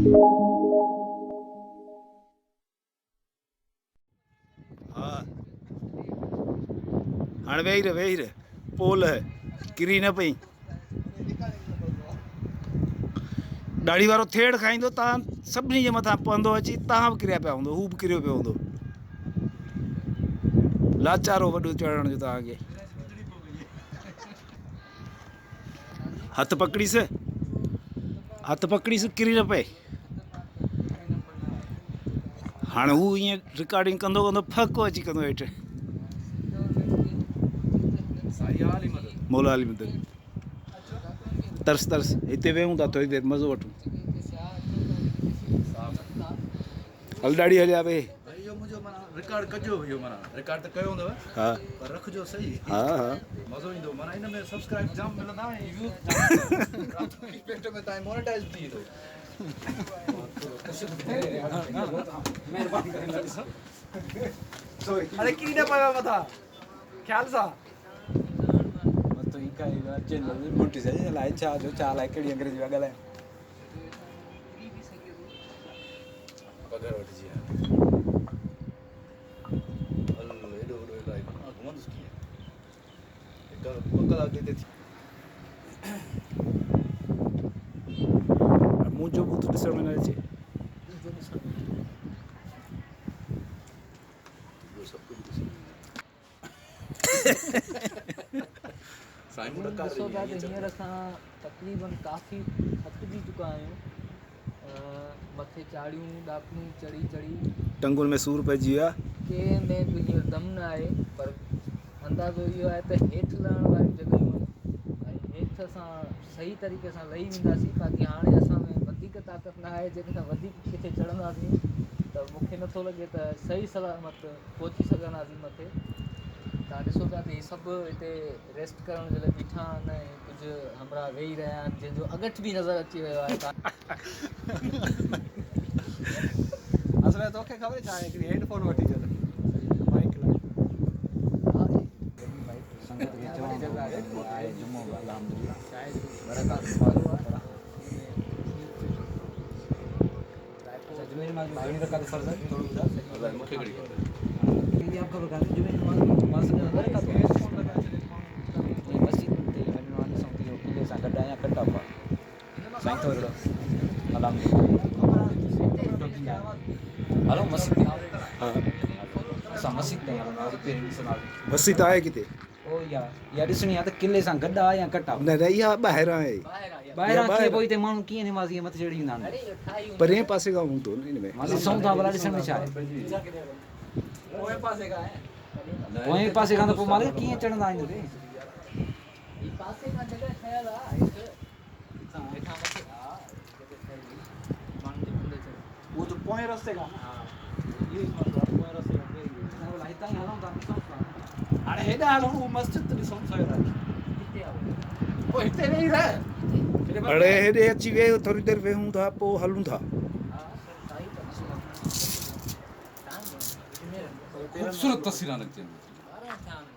हाँ हाँ वेही रहे पोल है किरी न पई दाढ़ी वारो थेड़ खाईंदो तव्हां सभिनी जे मथां पवंदो अची तव्हां बि किरिया पिया हूंदो हू बि किरियो पियो हूंदो लाचारो वॾो चढ़ण जो तव्हांखे हथ पकड़ीस किरी न पए हाणे हू ईअं रिकॉर्डिंग कंदो कंदो फको अची कंदो हेठि मौला अली मंदिर तरस हिते वेहूं था थोड़ी देरि मज़ो वठूं हल ॾाढी हलिया वे रिकॉर्ड कजो इहो माना रिकॉर्ड त कयो हूंदव हा पर रखजो सही हा मज़ो ईंदो माना इन में सब्सक्राइब जाम मिलंदा ऐं व्यूज़ जाम पेट में तव्हां मोनेटाइज़ थी वेंदो अरे किरी न पियो मथां ख़्याल सां मस्तो ही काई चैनल मोटी से लाइ छा जो छा लाइ कहिड़ी अंग्रेजी पिया ॻाल्हाइनि पघर वठिजी आहे हल हेॾो वॾो इलाही घुमंदुसि कीअं हिकु ॿ कलाक हिते थी मुंहिंजो बूथ ॾिसण में न अचे ॾिसो था त हींअर असां तक़रीबन काफ़ी थकिजी चुका आहियूं मथे चाढ़ियूं ॾाकणूं चढ़ी टंगुनि में सूर पइजी वियो आहे कंहिं में बि हींअर दम न आहे पर अंदाज़ो इहो आहे त हेठि लहण वारियूं जॻहियूं ऐं हेठि असां सही तरीक़े सां लही वेंदासीं ताकी हाणे असां में वधीक ताक़त न आहे जंहिंखां वधीक किथे चढ़ंदासीं त मूंखे नथो लॻे त सही सलामत पहुची सघंदासीं मथे तव्हां ॾिसो था त हीअ सभु हिते रेस्ट करण जे लाइ बीठा आहिनि ऐं कुझु हमरा वेही रहिया आहिनि जंहिंजो अगट बि नज़र अची वियो आहे असल में तोखे ख़बर छा आहे हिकिड़ी हेडफोन वठी छॾ माइक लाइ संगत खे चवणो आहे जुमो अलहमदुलिल्लाह बरकत जुमे नमाज़ में घणी रकात फर्ज़ है थोड़ो ॿुधायो अलाए मूंखे घणी ख़बर ये आपका बता जुमे नमाज़ में बरकत जी मस्जिद ते वञण वारी समझी हो किले सां गॾु आहियां कटा पा साईं थोरो अलहमदुलिल्लाह हलो मस्जिद में हा असां मस्जिद में हलंदासीं पहिरीं ॾिसंदासीं मस्जिद आहे किथे ओ या ॾिसणी आहे त किले सां गॾु आहे या कटा न न इहा ॿाहिरां आहे ॿाहिरां कीअं पोइ हिते माण्हू कीअं नमाज़ी मथे चढ़ी ईंदा आहिनि परे पासे खां हूंदो न हिन में ॾिसूं था भला ॾिसण में छा आहे पोएं पासे खां त पोइ मालिक कीअं चढ़ंदा आहिनि हिते पासे खां जॻह ठहियल आहे हेठां मथे उहो त पोएं रस्ते खां इहो ई मसलो आहे पोएं रस्ते खां भला हितां ई हलूं था ॾिसूं था हाणे हेॾा हलूं उहो मस्जिद त ॾिसूं था पोइ हिते वेही रह अड़े हेॾे अची वेह थोरी देरि वेहूं था पोइ हलूं था ख़ूबसूरत तस्वीरां निकितियूं